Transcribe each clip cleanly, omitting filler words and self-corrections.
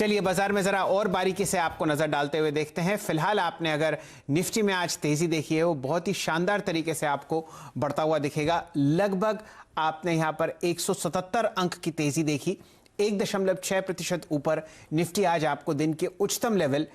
चलिए बाजार में जरा और बारीकी से आपको नजर डालते हुए देखते हैं। फिलहाल आपने अगर निफ्टी में आज तेजी देखी है वो बहुत ही शानदार तरीके से आपको बढ़ता हुआ दिखेगा। लगभग आपने यहां पर 177 अंक की तेजी देखी, 1.6% ऊपर निफ्टी आज आपको दिन के उच्चतम लेवल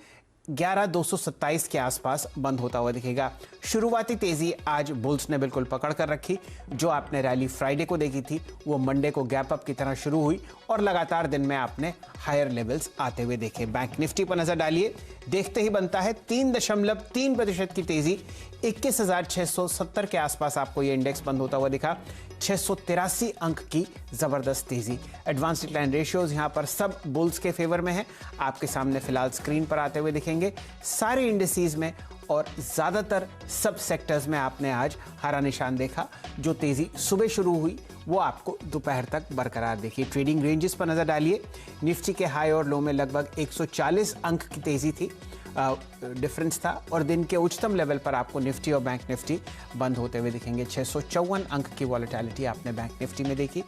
11,227 के आसपास बंद होता हुआ दिखेगा। शुरुआती तेजी आज बुल्स ने बिल्कुल पकड़ कर रखी। जो आपने रैली फ्राइडे को देखी थी वो मंडे को गैप अप की तरह शुरू हुई और लगातार दिन में आपने हायर लेवल्स आते हुए देखे। बैंक निफ्टी पर नजर डालिए, देखते ही बनता है 3.3% की तेजी, 21,670 के आसपास आपको ये इंडेक्स बंद होता हुआ दिखा। 683 अंक की जबरदस्त तेजी। एडवांस डिक्लाइन रेशियोज यहां पर सब बुल्स के फेवर में है, आपके सामने फिलहाल स्क्रीन पर आते हुए दिखेंगे। सारे इंडिसेस में और ज्यादातर सब सेक्टर्स में आपने आज हरा निशान देखा। जो तेजी सुबह शुरू हुई वो आपको दोपहर तक बरकरार देखी। ट्रेडिंग रेंजेस पर नजर डालिए, निफ्टी के हाई और लो में लगभग 140 अंक की तेजी थी, डिफरेंस था, और दिन के उच्चतम लेवल पर आपको निफ्टी और बैंक निफ्टी बंद होते हुए दिखेंगे। 654 अंक की वॉलेटिलिटी आपने बैंक निफ्टी में देखी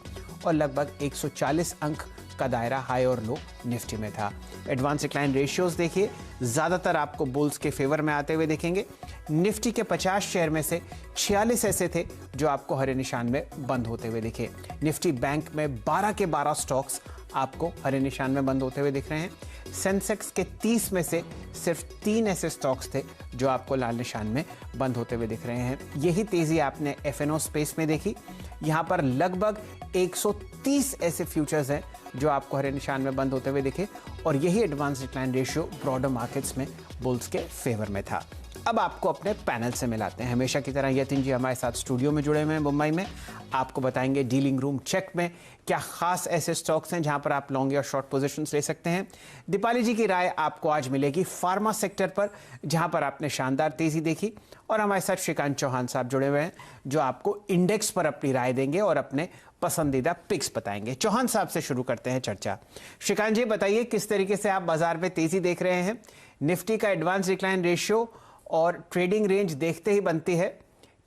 और लगभग 140 अंक का दायरा हाई और लो निफ्टी में था। एडवांस डिक्लाइन रेशियोज देखिए, ज्यादातर आपको बुल्स के फेवर में आते हुए देखेंगे। निफ्टी के 50 शेयर में से 46 ऐसे थे जो आपको हरे निशान में बंद होते हुए दिखे। निफ्टी बैंक में 12 के 12 स्टॉक्स आपको हरे निशान में बंद होते हुए दिख रहे हैं। सेंसेक्स के 30 में से सिर्फ 3 ऐसे स्टॉक्स थे जो आपको लाल निशान में बंद होते हुए दिख रहे हैं। यही तेजी आपने एफएनओ स्पेस में देखी। यहां पर लगभग 130 ऐसे फ्यूचर्स हैं जो आपको हरे निशान में बंद होते हुए दिखे और यही advance decline ratio broader markets में बुल्स के फेवर में था। अब आपको अपने पैनल से मिलाते हैं। हमेशा की तरह यतिन जी हमारे साथ स्टूडियो में जुड़े हुए हैं मुंबई में। आपको बताएंगे डीलिंग रूम चेक में क्या खास ऐसे स्टॉक्स हैं जहां पर आप लॉन्ग या शॉर्ट पोजीशंस ले सकते हैं। दीपाली जी की राय आपको आज मिलेगी फार्मा सेक्टर पर, जहां पर आपने शानदार तेजी देखी, और हमारे साथ श्रीकांत चौहान साहब जुड़े हुए हैं जो आपको इंडेक्स पर अपनी राय देंगे और अपने पसंदीदा पिक्स बताएंगे। चौहान साहब से शुरू करते हैं चर्चा। श्रीकांत जी बताइए किस तरीके से आप बाजार में तेजी देख रहे हैं। निफ्टी का एडवांस डिक्लाइन रेशियो और ट्रेडिंग रेंज देखते ही बनती है।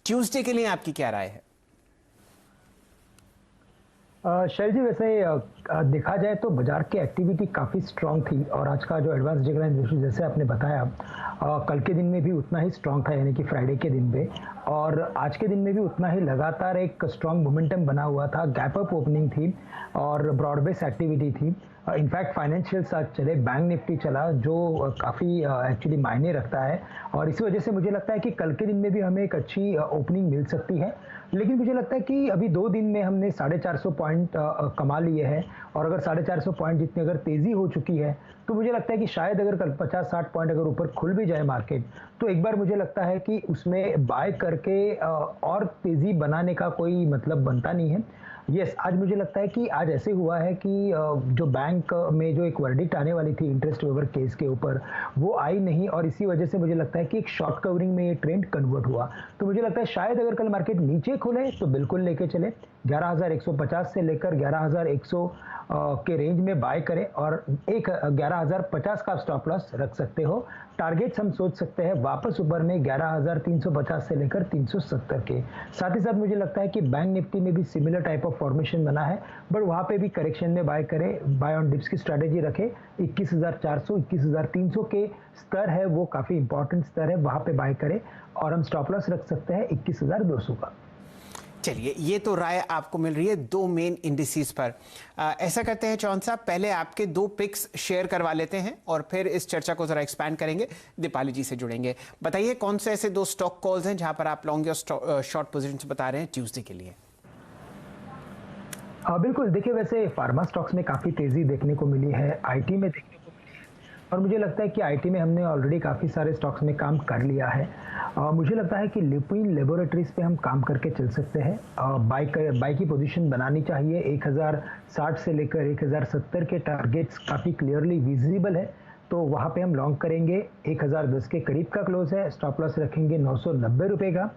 ट्यूसडे के लिए आपकी क्या राय है? शैल जी, वैसे देखा जाए तो बाजार की एक्टिविटी काफ़ी स्ट्रांग थी और आज का जो एडवांस डिक्लाइन रेशियो जैसे आपने बताया कल के दिन में भी उतना ही स्ट्रांग था, यानी कि फ्राइडे के दिन पे, और आज के दिन में भी उतना ही लगातार एक स्ट्रांग मोमेंटम बना हुआ था। गैप अप ओपनिंग थी और ब्रॉड बेस एक्टिविटी थी। इनफैक्ट फाइनेंशियल्स आज चले, बैंक निफ्टी चला, जो काफ़ी एक्चुअली मायने रखता है, और इसी वजह से मुझे लगता है कि कल के दिन में भी हमें एक अच्छी ओपनिंग मिल सकती है। लेकिन मुझे लगता है कि अभी 2 दिन में हमने 450 पॉइंट कमा लिए हैं, और अगर 450 पॉइंट जितनी अगर तेज़ी हो चुकी है तो मुझे लगता है कि शायद अगर कल 50-60 पॉइंट अगर ऊपर खुल भी जाए मार्केट, तो एक बार मुझे लगता है कि उसमें बाय करके और तेज़ी बनाने का कोई मतलब बनता नहीं है। यस, आज मुझे लगता है कि आज ऐसे हुआ है कि जो बैंक में जो एक वर्डिक्ट आने वाली थी इंटरेस्ट वेवर केस के ऊपर, वो आई नहीं, और इसी वजह से मुझे लगता है कि एक शॉर्ट कवरिंग में ये ट्रेंड कन्वर्ट हुआ। तो मुझे लगता है शायद अगर कल मार्केट नीचे खुले तो बिल्कुल लेके चले, 11,150 से लेकर 11,100 के रेंज में बाय करें, और एक 11,050 का स्टॉप लॉस रख सकते हो। टारगेट्स हम सोच सकते हैं वापस ऊपर में 11,350 से लेकर 370 के। साथ ही साथ मुझे लगता है कि बैंक निफ्टी में भी सिमिलर टाइप ऑफ फॉर्मेशन बना है, बट वहाँ पे भी करेक्शन में बाय करें, बाय ऑन डिप्स की स्ट्रैटेजी रखें। 21,400 21,300 के स्तर है, वो काफ़ी इंपॉर्टेंट स्तर है, वहाँ पे बाय करें, और हम स्टॉप लॉस रख सकते हैं 21,200 का। चलिए, ये तो राय आपको मिल रही है 2 मेन इंडिसेस पर। ऐसा करते हैं चौहान साहब, पहले आपके 2 पिक्स शेयर करवा लेते हैं और फिर इस चर्चा को जरा एक्सपैंड करेंगे, दीपाली जी से जुड़ेंगे। बताइए कौन से ऐसे 2 स्टॉक कॉल्स हैं जहां पर आप लॉन्ग या शॉर्ट पोजीशंस बता रहे हैं ट्यूसडे के लिए? बिल्कुल, देखिए वैसे फार्मा स्टॉक्स में काफ़ी तेज़ी देखने को मिली है, आईटी में देखने को मिली है, और मुझे लगता है कि आईटी में हमने ऑलरेडी काफ़ी सारे स्टॉक्स में काम कर लिया है। मुझे लगता है कि लुपिन लेबोरेटरीज पे हम काम करके चल सकते हैं। बाई की पोजीशन बनानी चाहिए। 1060 से लेकर 1070 के टारगेट्स काफ़ी क्लियरली विजिबल है, तो वहाँ पे हम लॉन्ग करेंगे। 1010 के करीब का क्लोज है, स्टॉप लॉस रखेंगे 990 रुपये का,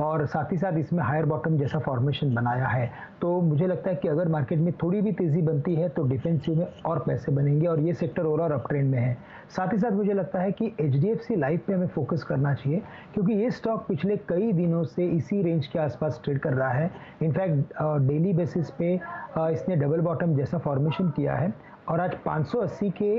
और साथ ही साथ इसमें हायर बॉटम जैसा फॉर्मेशन बनाया है। तो मुझे लगता है कि अगर मार्केट में थोड़ी भी तेज़ी बनती है तो डिफेंसिव में और पैसे बनेंगे, और ये सेक्टर ओवरऑल अप ट्रेंड में है। साथ ही साथ मुझे लगता है कि HDFC लाइफ पे हमें फोकस करना चाहिए, क्योंकि ये स्टॉक पिछले कई दिनों से इसी रेंज के आसपास ट्रेड कर रहा है। इनफैक्ट डेली बेसिस पे इसने डबल बॉटम जैसा फॉर्मेशन किया है, और आज 580 के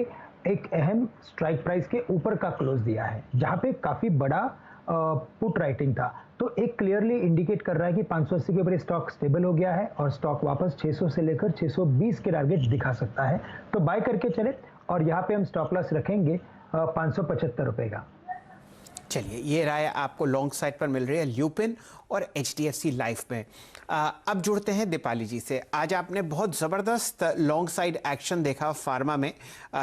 एक अहम स्ट्राइक प्राइस के ऊपर का क्लोज दिया है, जहां पे काफी बड़ा पुट राइटिंग था। तो एक क्लियरली इंडिकेट कर रहा है कि 580 के ऊपर स्टॉक स्टेबल हो गया है और स्टॉक वापस 600 से लेकर 620 के टारगेट दिखा सकता है। तो बाय करके चले, और यहाँ पे हम स्टॉप लॉस रखेंगे 575 रुपए का। चलिए, ये राय आपको लॉन्ग साइड पर मिल रही है ल्यूपिन और HDFC लाइफ में। अब जुड़ते हैं दीपाली जी से। आज आपने बहुत ज़बरदस्त लॉन्ग साइड एक्शन देखा फार्मा में।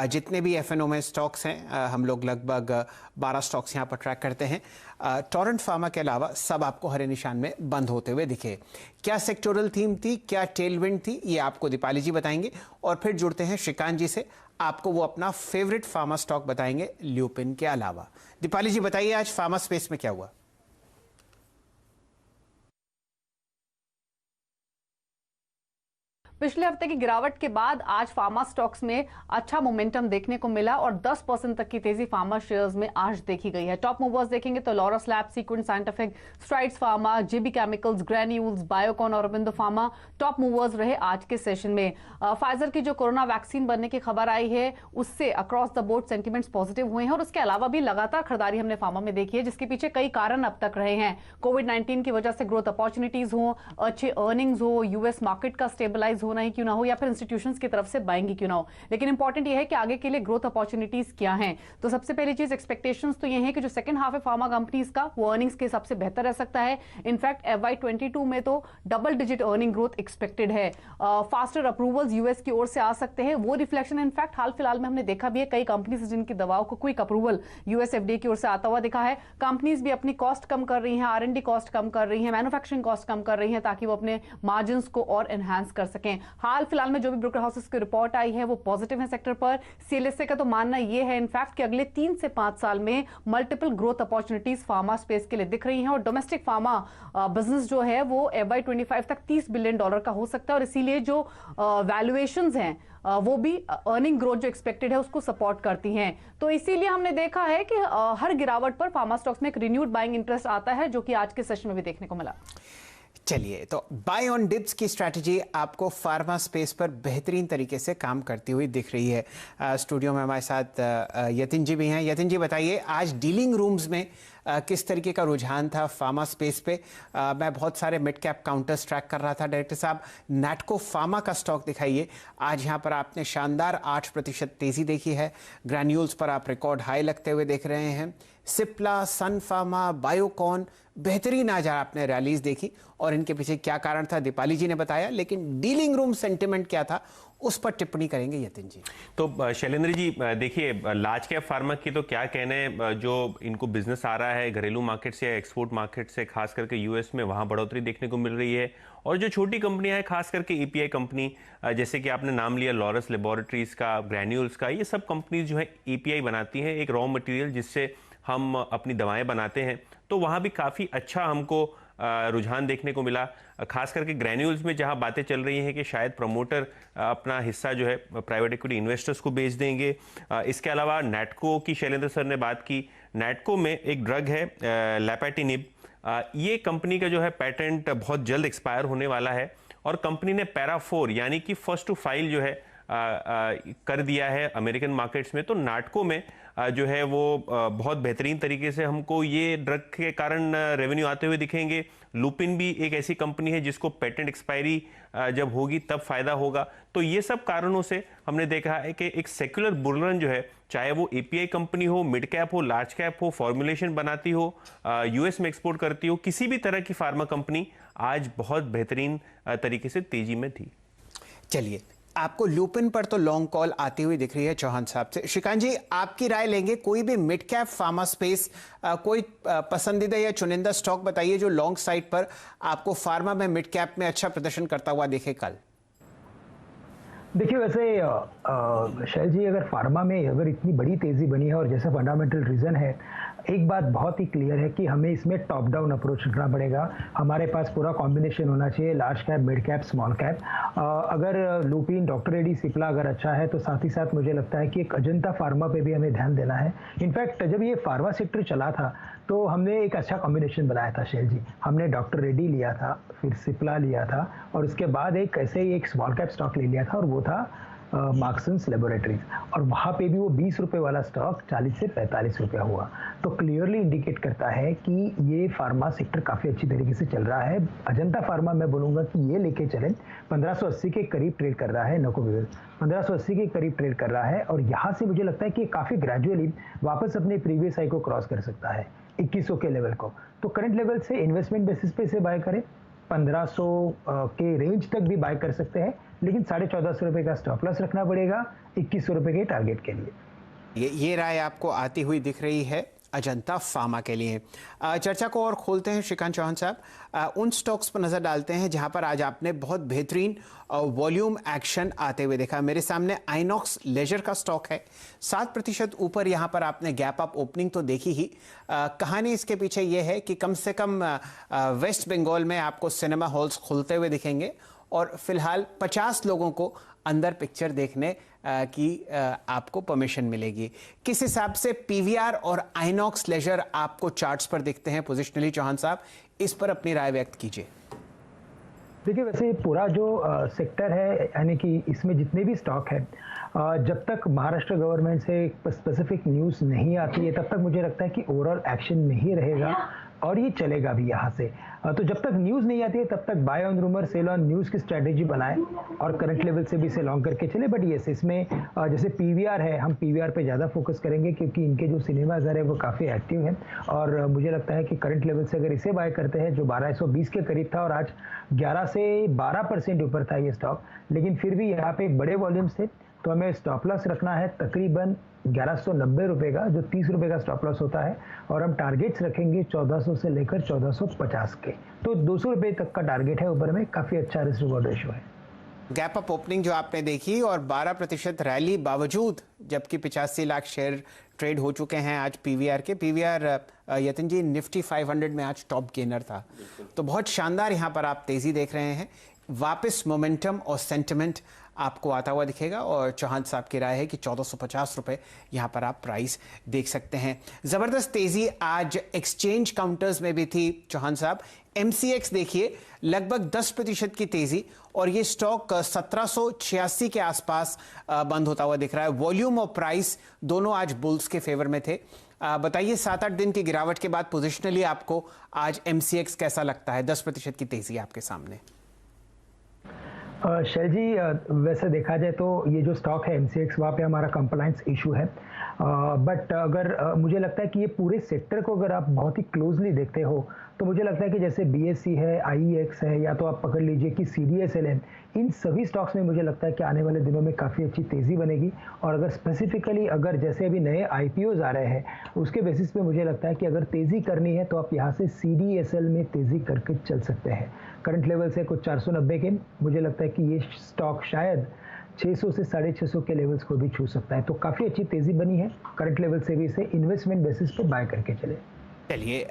जितने भी FNO में स्टॉक्स हैं, हम लोग लगभग 12 स्टॉक्स यहाँ पर ट्रैक करते हैं। टोरेंट फार्मा के अलावा सब आपको हरे निशान में बंद होते हुए दिखे। क्या सेक्टोरल थीम थी, क्या टेलविंड थी, ये आपको दीपाली जी बताएंगे। और फिर जुड़ते हैं श्रीकांत जी से, आपको वो अपना फेवरेट फार्मा स्टॉक बताएंगे ल्यूपिन के अलावा। दीपाली जी बताइए, आज फार्मा स्पेस में क्या हुआ? पिछले हफ्ते की गिरावट के बाद आज फार्मा स्टॉक्स में अच्छा मोमेंटम देखने को मिला और 10% तक की तेजी फार्मा शेयर्स में आज देखी गई है। टॉप मूवर्स देखेंगे तो Laurus lab, Sequent scientific, Strides pharma, JB chemicals, Granules, Biocon और अरबिंदो फार्मा टॉप मूवर्स रहे आज के सेशन में। फाइजर की जो कोरोना वैक्सीन बनने की खबर आई है, उससे across the board sentiments positive हुए हैं और उसके अलावा भी लगातार खरीदारी हमने फार्मा में देखी है, जिसके पीछे कई कारण अब तक रहे हैं। कोविड-19 की वजह से ग्रोथ अपॉर्चुनिटीज हो, अच्छे अर्निंग्स हो, यूएस मार्केट का स्टेबलाइज होना ही क्यों ना हो, या फिर इंस्टीट्यूशंस की तरफ से बाइंग क्यों ना हो, लेकिन इंपॉर्टेंट ये है कि आगे के लिए ग्रोथ अपॉर्चुनिटीज क्या हैं। तो सबसे पहली चीज एक्सपेक्टेशंस तो ये है कि जो सेकंड हाफ है फार्मा कंपनीज का, वो अर्निंग्स के हिसाब से बेहतर रह सकता है। इनफैक्ट FY22 में तो double digit earning growth expected है। फास्टर अप्रूवल्स यूएस की ओर से आ सकते हैं, वो रिफ्लेक्शन इनफैक्ट हाल फिलहाल में हमने देखा भी है। कई कंपनीज जिनकी दवाओं को क्विक अप्रूवल यूएस FDA की ओर से आता हुआ दिखा है। कंपनीज भी अपनी कॉस्ट कम कर रही हैं, R&D कॉस्ट कम कर रही हैं, मैन्युफैक्चरिंग कॉस्ट कम कर रही हैं, ताकि वो अपने मार्जिन को और एनहांस कर सकें। हाल फिलहाल में जो भी ब्रोकर हाउसेस की रिपोर्ट आई है वो पॉजिटिव है सेक्टर पर। CLSA का तो मानना यह है इनफैक्ट कि अगले 3 से 5 साल में multiple growth opportunities pharma space के लिए दिख रही हैं और डोमेस्टिक फार्मा बिजनेस जो है वो FY25 तक $30 बिलियन का हो सकता है और इसीलिए जो वैल्यूएशंस हैं वो भी अर्निंग ग्रोथ जो एक्सपेक्टेड है उसको सपोर्ट करती हैं। तो इसीलिए हमने देखा है कि हर गिरावट पर फार्मा स्टॉक्स में एक रिन्यूड बाइंग इंटरेस्ट आता है, जो कि आज के सेशन में भी देखने को मिला। चलिए, तो बाय ऑन डिप्स की स्ट्रैटेजी आपको फार्मा स्पेस पर बेहतरीन तरीके से काम करती हुई दिख रही है। स्टूडियो में हमारे साथ यतिन जी भी हैं। यतिन जी बताइए, आज डीलिंग रूम्स में किस तरीके का रुझान था फार्मा स्पेस पे? मैं बहुत सारे मिड कैप काउंटर्स ट्रैक कर रहा था। डायरेक्टर साहब, नैटको फार्मा का स्टॉक दिखाइए। आज यहाँ पर आपने शानदार 8% तेजी देखी है। ग्रैन्यूल्स पर आप रिकॉर्ड हाई लगते हुए देख रहे हैं। सिप्ला, सन फार्मा, बायोकॉन, बेहतरीन आज आपने रैलीज देखी और इनके पीछे क्या कारण था दीपाली जी ने बताया, लेकिन डीलिंग रूम सेंटिमेंट क्या था उस पर टिप्पणी करेंगे यतिन जी। तो शैलेंद्र जी देखिए, लार्ज कैप फार्मा की तो क्या कहने, जो इनको बिजनेस आ रहा है घरेलू मार्केट से या एक्सपोर्ट मार्केट से, खास करके यूएस में, वहां बढ़ोतरी देखने को मिल रही है। और जो छोटी कंपनियां हैं, खास करके API कंपनी, जैसे कि आपने नाम लिया लॉरस लेबोरेटरीज का, ग्रैन्यूल्स का, ये सब कंपनीज जो है API बनाती हैं, एक रॉ मटेरियल जिससे हम अपनी दवाएं बनाते हैं। तो वहाँ भी काफ़ी अच्छा हमको रुझान देखने को मिला। खास करके ग्रैन्यूल्स में जहां बातें चल रही हैं कि शायद प्रमोटर अपना हिस्सा जो है प्राइवेट इक्विटी इन्वेस्टर्स को बेच देंगे। इसके अलावा नैटको की शैलेंद्र सर ने बात की। नैटको में एक ड्रग है लैपेटिनिब, ये कंपनी का जो है पेटेंट बहुत जल्द एक्सपायर होने वाला है और कंपनी ने पैरा 4 यानी कि फर्स्ट टू फाइल जो है कर दिया है अमेरिकन मार्केट्स में। तो नाटको में जो है वो बहुत बेहतरीन तरीके से हमको ये ड्रग के कारण रेवेन्यू आते हुए दिखेंगे। लुपिन भी एक ऐसी कंपनी है जिसको पेटेंट एक्सपायरी जब होगी तब फायदा होगा। तो ये सब कारणों से हमने देखा है कि एक सेक्युलर बुल रन जो है, चाहे वो API कंपनी हो, मिड कैप हो, लार्ज कैप हो, फॉर्मुलेशन बनाती हो, US में एक्सपोर्ट करती हो, किसी भी तरह की फार्मा कंपनी आज बहुत बेहतरीन तरीके से तेजी में थी। चलिए, आपको लुपिन पर तो लॉन्ग कॉल आती हुई दिख रही है चौहान साहब से। श्रीकांत जी, आपकी राय लेंगे। कोई भी मिड कैप फार्मा स्पेस कोई पसंदीदा या चुनिंदा स्टॉक बताइए जो लॉन्ग साइड पर आपको फार्मा में मिड कैप में अच्छा प्रदर्शन करता हुआ दिखे कल। देखिए, वैसे शैल जी, अगर फार्मा में अगर इतनी बड़ी तेजी बनी है और जैसे फंडामेंटल रीजन है, एक बात बहुत ही क्लियर है कि हमें इसमें टॉप डाउन अप्रोच रखना पड़ेगा। हमारे पास पूरा कॉम्बिनेशन होना चाहिए, large cap, mid cap, small cap. अगर लुपिन, डॉक्टर रेड्डी, सिप्ला अगर अच्छा है तो साथ ही साथ मुझे लगता है कि एक अजंता फार्मा पे भी हमें ध्यान देना है। इनफैक्ट जब ये फार्मा सेक्टर चला था तो हमने एक अच्छा कॉम्बिनेशन बनाया था शैल जी। हमने डॉक्टर रेड्डी लिया था, फिर सिप्ला लिया था और उसके बाद एक ऐसे ही एक स्मॉल कैप स्टॉक ले लिया था और वो था मार्क्सन्स लेबोरेटरीज, और वहाँ पे भी वो 20 रुपये वाला स्टॉक 40 से 45 रुपया हुआ। तो क्लियरली इंडिकेट करता है कि ये फार्मा सेक्टर काफ़ी अच्छी तरीके से चल रहा है। अजंता फार्मा मैं बोलूँगा कि ये लेके चलें, 1580 के करीब ट्रेड कर रहा है, नकोविल 1580 के करीब ट्रेड कर रहा है, और यहाँ से मुझे लगता है कि काफ़ी ग्रेजुअली वापस अपने प्रीवियस हाई को क्रॉस कर सकता है, 2100 के लेवल को। तो करंट लेवल से इन्वेस्टमेंट बेसिस पे इसे बाय करें, 1500 के रेंज तक भी बाय कर सकते हैं, लेकिन 1450 रुपये का स्टॉप लॉस रखना पड़ेगा 2100 रुपये के टारगेट के लिए। ये राय आपको आती हुई दिख रही है अजंता फार्मा के लिए। चर्चा को और खोलते हैं श्रीकांत चौहान साहब, उन स्टॉक्स पर नज़र डालते हैं जहां पर आज आपने बहुत बेहतरीन वॉल्यूम एक्शन आते हुए देखा। मेरे सामने आइनॉक्स लेजर का स्टॉक है, 7% ऊपर। यहां पर आपने गैप अप ओपनिंग तो देखी ही। कहानी इसके पीछे ये है कि कम से कम वेस्ट बंगाल में आपको सिनेमा हॉल्स खुलते हुए दिखेंगे और फिलहाल 50 लोगों को अंदर पिक्चर देखने की आपको परमिशन मिलेगी। किस हिसाब से पीवीआर और आइनॉक्स लेजर आपको चार्ट्स पर दिखते हैं पोजिशनली? चौहान साहब, इस पर अपनी राय व्यक्त कीजिए। देखिए, वैसे पूरा जो सेक्टर है, यानी कि इसमें जितने भी स्टॉक है, जब तक महाराष्ट्र गवर्नमेंट से स्पेसिफिक न्यूज़ नहीं आती है तब तक मुझे लगता है कि ओवरऑल एक्शन नहीं रहेगा और ये चलेगा भी यहाँ से। तो जब तक न्यूज़ नहीं आती है तब तक bye on rumour sell on news की स्ट्रैटेजी बनाएं और करंट लेवल से भी इसे लॉन्ग करके चले। बट येस, इसमें जैसे पीवीआर है, हम पीवीआर पे ज़्यादा फोकस करेंगे क्योंकि इनके जो सिनेमा घर है वो काफ़ी एक्टिव है, और मुझे लगता है कि करंट लेवल से अगर इसे बाय करते हैं, जो 1220 के करीब था और आज 11 से 12% ऊपर था ये स्टॉक, लेकिन फिर भी यहाँ पे बड़े वॉल्यूम्स थे, तो हमें स्टॉप लॉस रखना है तकरीबन 1190 रुपये का, जो 30 रुपये का स्टॉप लॉस होता है, और हम टारगेट्स रखेंगे 1400 से लेकर 1450 के। तो 200 रुपये तक का टारगेट है ऊपर में, काफ़ी अच्छा रिस्क रिवॉर्ड रेशियो है। गैप अप ओपनिंग जो आपने देखी और 12% रैली बावजूद, जबकि 85 लाख शेयर ट्रेड हो चुके हैं आज पीवीआर के। पीवीआर यतिन जी निफ्टी 500 में आज टॉप गेनर था, तो बहुत शानदार यहाँ पर आप तेजी देख रहे हैं। वापस मोमेंटम और सेंटिमेंट आपको आता हुआ दिखेगा, और चौहान साहब की राय है कि 1450 रुपये यहाँ पर आप प्राइस देख सकते हैं। ज़बरदस्त तेज़ी आज एक्सचेंज काउंटर्स में भी थी चौहान साहब। MCX देखिए, लगभग 10% की तेज़ी, और ये स्टॉक 1786 के आसपास बंद होता हुआ दिख रहा है। वॉल्यूम और प्राइस दोनों आज बुल्स के फेवर में थे। बताइए, 7-8 दिन की गिरावट के बाद पोजिशनली आपको आज MCX कैसा लगता है? 10% की तेज़ी आपके सामने। शैल जी, वैसे देखा जाए तो ये जो स्टॉक है MCX, वहाँ पे हमारा कंप्लायंस इशू है, बट अगर मुझे लगता है कि ये पूरे सेक्टर को अगर आप बहुत ही क्लोजली देखते हो तो मुझे लगता है कि जैसे BSE है, IEX है, या तो आप पकड़ लीजिए कि CDSL है, इन सभी स्टॉक्स में मुझे लगता है कि आने वाले दिनों में काफ़ी अच्छी तेज़ी बनेगी। और अगर स्पेसिफिकली अगर जैसे अभी नए IPOs आ रहे हैं उसके बेसिस पे मुझे लगता है कि अगर तेज़ी करनी है तो आप यहाँ से CDSL में तेज़ी करके चल सकते हैं। करंट लेवल से कुछ 490 के, मुझे लगता है कि ये स्टॉक शायद 600 से 650 के लेवल्स को भी छू सकता है। तो काफ़ी अच्छी तेज़ी बनी है, करंट लेवल से भी इसे इन्वेस्टमेंट बेसिस पे बाय करके चले। चलिए,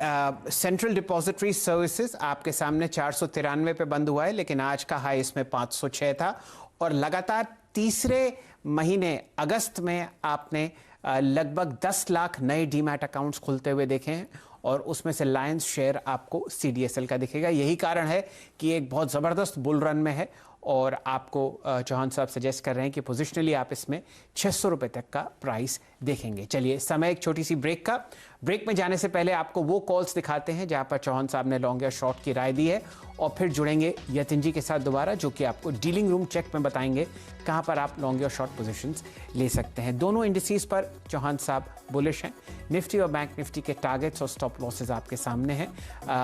सेंट्रल डिपॉजिटरी सर्विसेज आपके सामने 493 पे बंद हुआ है, लेकिन आज का हाई इसमें 506 था, और लगातार तीसरे महीने अगस्त में आपने लगभग 10 लाख नए डीमैट अकाउंट्स खुलते हुए देखे हैं, और उसमें से लायंस शेयर आपको CDSL का दिखेगा। यही कारण है कि एक बहुत ज़बरदस्त बुल रन में है, और आपको चौहान साहब सजेस्ट कर रहे हैं कि पोजिशनली आप इसमें 600 रुपये तक का प्राइस देखेंगे। चलिए, समय एक छोटी सी ब्रेक का। ब्रेक में जाने से पहले आपको वो कॉल्स दिखाते हैं जहां पर चौहान साहब ने लॉन्ग या शॉर्ट की राय दी है, और फिर जुड़ेंगे यतिन जी के साथ दोबारा, जो कि आपको डीलिंग रूम चेक में बताएंगे कहां पर आप लॉन्ग या शॉर्ट पोजीशंस ले सकते हैं। दोनों इंडिसेस पर चौहान साहब बुलिश हैं। निफ्टी और बैंक निफ्टी के टारगेट्स और स्टॉप लॉसेज आपके सामने हैं।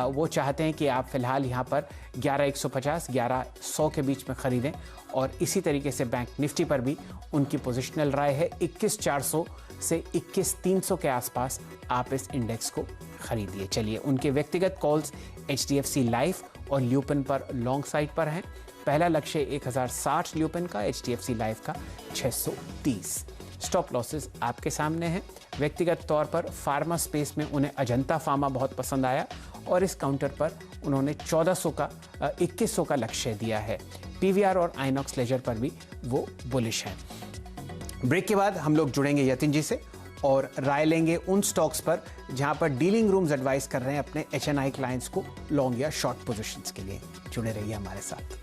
वो चाहते हैं कि आप फिलहाल यहाँ पर 11,150 1100 के बीच में खरीदें, और इसी तरीके से बैंक निफ्टी पर भी उनकी पोजिशनल राय है 21,400 से 21,300 के आसपास आप इस इंडेक्स को खरीदिए। चलिए, उनके व्यक्तिगत कॉल्स HDFC लाइफ और ल्यूपिन पर लॉन्ग साइड पर हैं। पहला लक्ष्य 1060 ल्यूपिन का, HDFC लाइफ का 630। स्टॉप लॉसेस आपके सामने हैं। व्यक्तिगत तौर पर फार्मा स्पेस में उन्हें अजंता फार्मा बहुत पसंद आया, और इस काउंटर पर उन्होंने 2100 का लक्ष्य दिया है। पीवीआर और आइनॉक्स लेजर पर भी वो बुलिश हैं। ब्रेक के बाद हम लोग जुड़ेंगे यतिन जी से और राय लेंगे उन स्टॉक्स पर जहां पर डीलिंग रूम्स एडवाइस कर रहे हैं अपने HNI क्लाइंट्स को लॉन्ग या शॉर्ट पोजीशंस के लिए। जुड़े रहिए हमारे साथ।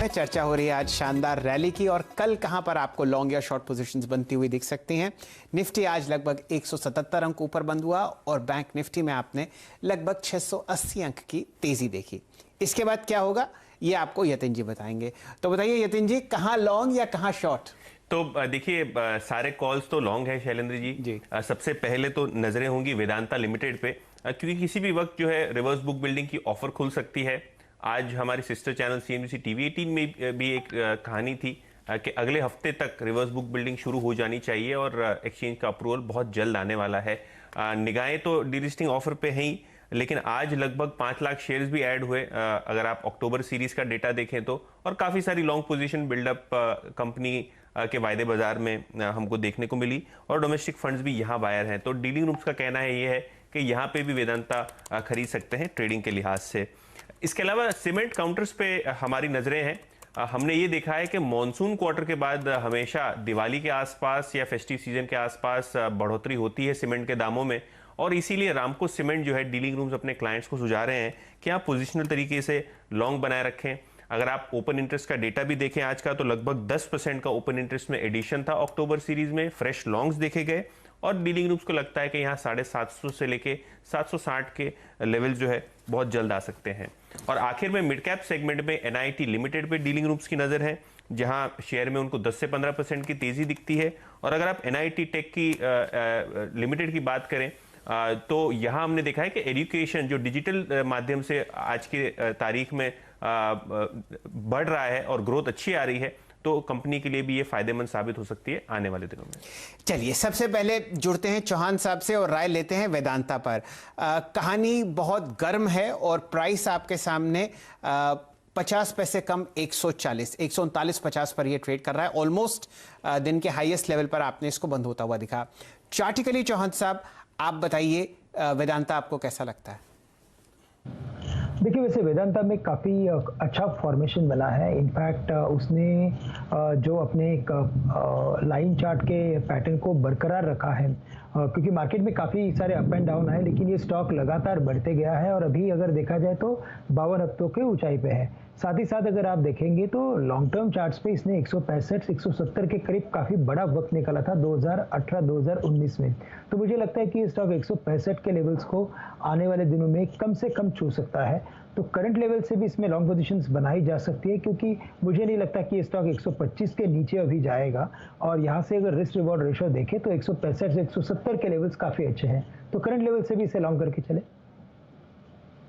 चर्चा हो रही है आज शानदार रैली की और कल कहां पर आपको लॉन्ग या शॉर्ट पोजीशंस बनती हुई दिख सकती हैं। निफ्टी आज लगभग 177 अंक ऊपर बंद हुआ और बैंक निफ्टी में आपने लगभग 680 अंक की तेजी देखी। इसके बाद क्या होगा ये आपको यतिन जी बताएंगे। तो बताइए यतिन जी, कहां लॉन्ग या कहां शॉर्ट? तो देखिए, सारे कॉल्स तो लॉन्ग है शैलेंद्र जी। सबसे पहले तो नजरें होंगी वेदांता लिमिटेड पे, क्योंकि किसी भी वक्त जो है रिवर्स बुक बिल्डिंग की ऑफर खुल सकती है। आज हमारे सिस्टर चैनल CNBC TV 18 में भी एक कहानी थी कि अगले हफ्ते तक रिवर्स बुक बिल्डिंग शुरू हो जानी चाहिए और एक्सचेंज का अप्रूवल बहुत जल्द आने वाला है। निगाहें तो डीलिस्टिंग ऑफर पे हैं ही, लेकिन आज लगभग 5 लाख शेयर्स भी ऐड हुए अगर आप अक्टूबर सीरीज का डेटा देखें तो, और काफ़ी सारी लॉन्ग पोजीशन बिल्डअप कंपनी के वायदे बाजार में हमको देखने को मिली और डोमेस्टिक फंड्स भी यहाँ बायर हैं। तो डीलिंग रूम्स का कहना है ये है कि यहाँ पे भी वेदांता खरीद सकते हैं ट्रेडिंग के लिहाज से। इसके अलावा सीमेंट काउंटर्स पे हमारी नजरें हैं। हमने ये देखा है कि मॉनसून क्वार्टर के बाद हमेशा दिवाली के आसपास या फेस्टिव सीजन के आसपास बढ़ोतरी होती है सीमेंट के दामों में, और इसीलिए रामको सीमेंट जो है डीलिंग रूम्स अपने क्लाइंट्स को सुझा रहे हैं कि आप पोजिशनल तरीके से लॉन्ग बनाए रखें। अगर आप ओपन इंटरेस्ट का डेटा भी देखें आज का, तो लगभग 10% का ओपन इंटरेस्ट में एडिशन था अक्टूबर सीरीज में। फ्रेश लॉन्ग्स देखे गए और डीलिंग रूम्स को लगता है कि यहाँ 750 से लेके 760 के लेवल जो है बहुत जल्द आ सकते हैं। और आखिर में मिड कैप सेगमेंट में NIT लिमिटेड पे डीलिंग रूम्स की नजर है, जहां शेयर में उनको 10 से 15% की तेजी दिखती है। और अगर आप NIT टेक की लिमिटेड की बात करें तो यहां हमने देखा है कि एजुकेशन जो डिजिटल माध्यम से आज की तारीख में बढ़ रहा है और ग्रोथ अच्छी आ रही है, तो कंपनी के लिए भी ये फायदेमंद साबित हो सकती है आने वाले दिनों में। चलिए सबसे पहले जुड़ते हैं चौहान साहब से और राय लेते हैं वेदांता पर। कहानी बहुत गर्म है और प्राइस आपके सामने 50 पैसे कम 139.50 पर ये ट्रेड कर रहा है। ऑलमोस्ट दिन के हाईएस्ट लेवल पर आपने इसको बंद होता हुआ दिखा। चार्टिकली चौहान साहब आप बताइए वेदांता आपको कैसा लगता है? देखिए, वैसे वेदांता में काफ़ी अच्छा फॉर्मेशन बना है। इनफैक्ट उसने जो अपने एक लाइन चार्ट के पैटर्न को बरकरार रखा है, क्योंकि मार्केट में काफ़ी सारे अप एंड डाउन है, लेकिन ये स्टॉक लगातार बढ़ते गया है और अभी अगर देखा जाए तो 52 हफ्तों के ऊंचाई पे है। साथ ही साथ अगर आप देखेंगे तो लॉन्ग टर्म चार्ट्स पे इसने 165-170 के करीब काफ़ी बड़ा वक्त निकाला था 2018-2019 में। तो मुझे लगता है कि ये स्टॉक 165 के लेवल्स को आने वाले दिनों में कम से कम छू सकता है। तो करंट लेवल से भी इसमें लॉन्ग पोजीशंस बनाई जा सकती है, क्योंकि मुझे नहीं लगता कि ये स्टॉक 125 के नीचे अभी जाएगा। और यहाँ से अगर रिस्क रिवॉर्ड रेशो देखें तो 165 से 170 के लेवल्स काफ़ी अच्छे हैं। तो करंट लेवल से भी इसे लॉन्ग करके चले।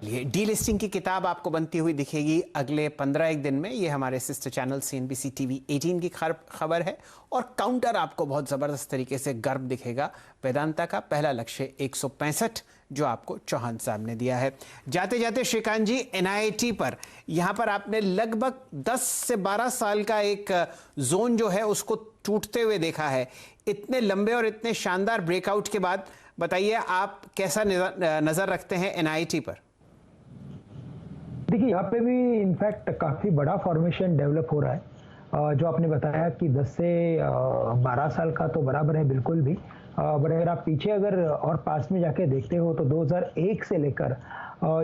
डीलिस्टिंग की किताब आपको बनती हुई दिखेगी अगले 15 दिन में। ये हमारे सिस्टर चैनल CNBC TV 18 की खबर है और काउंटर आपको बहुत जबरदस्त तरीके से गर्म दिखेगा। वेदांता का पहला लक्ष्य 165 जो आपको चौहान साहब ने दिया है। जाते जाते श्रीकांत जी, NIT पर यहां पर आपने लगभग 10 से 12 साल का एक जोन जो है उसको टूटते हुए देखा है। इतने लंबे और इतने शानदार ब्रेकआउट के बाद बताइए आप कैसा नजर रखते हैं NIT पर? देखिए, यहाँ पे भी इनफैक्ट काफ़ी बड़ा फॉर्मेशन डेवलप हो रहा है। जो आपने बताया कि 10 से 12 साल का तो बराबर है बिल्कुल भी, बट अगर आप पीछे अगर और पास में जाके देखते हो तो 2001 से लेकर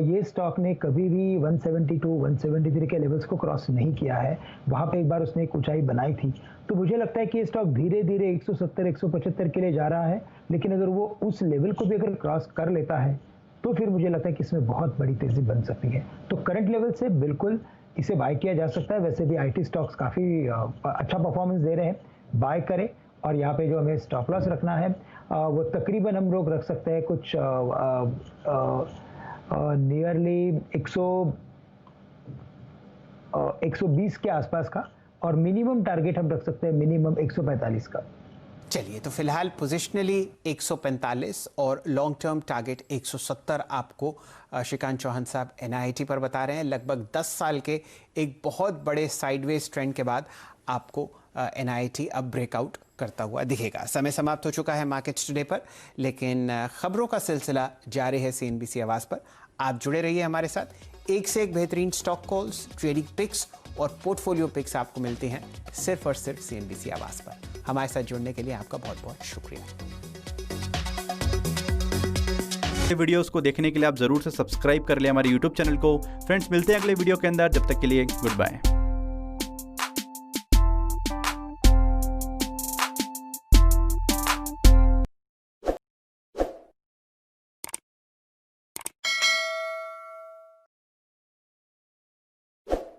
ये स्टॉक ने कभी भी 172-173 के लेवल्स को क्रॉस नहीं किया है। वहाँ पे एक बार उसने एक ऊंचाई बनाई थी। तो मुझे लगता है कि ये स्टॉक धीरे धीरे 170-175 के लिए जा रहा है, लेकिन अगर वो उस लेवल को भी अगर क्रॉस कर लेता है तो फिर मुझे लगता है कि इसमें बहुत बड़ी तेजी बन सकती है। तो करंट लेवल से बिल्कुल इसे बाय किया जा सकता है। वैसे भी IT स्टॉक्स काफ़ी अच्छा परफॉर्मेंस दे रहे हैं, बाय करें। और यहाँ पे जो हमें स्टॉप लॉस रखना है वो तकरीबन हम लोग रख सकते हैं कुछ नियरली 120 के आसपास का, और मिनिमम टारगेट हम रख सकते हैं मिनिमम 145 का। चलिए, तो फिलहाल पोजिशनली 145 और लॉन्ग टर्म टारगेट 170 आपको श्रीकांत चौहान साहब NIT पर बता रहे हैं। लगभग 10 साल के एक बहुत बड़े साइडवेज ट्रेंड के बाद आपको NIT अब ब्रेकआउट करता हुआ दिखेगा। समय समाप्त हो चुका है मार्केट्स टुडे पर, लेकिन खबरों का सिलसिला जारी है CNBC आवाज़ पर। आप जुड़े रहिए हमारे साथ। एक से एक बेहतरीन स्टॉक कॉल्स, ट्रेडिंग पिक्स और पोर्टफोलियो पिक्स आपको मिलती हैं सिर्फ और सिर्फ CNBC आवाज़ पर। हमारे साथ जुड़ने के लिए आपका बहुत बहुत शुक्रिया। वीडियोस को देखने के लिए आप जरूर से सब्सक्राइब कर ले हमारे यूट्यूब चैनल को। फ्रेंड्स, मिलते हैं अगले वीडियो के अंदर, जब तक के लिए गुड बाय।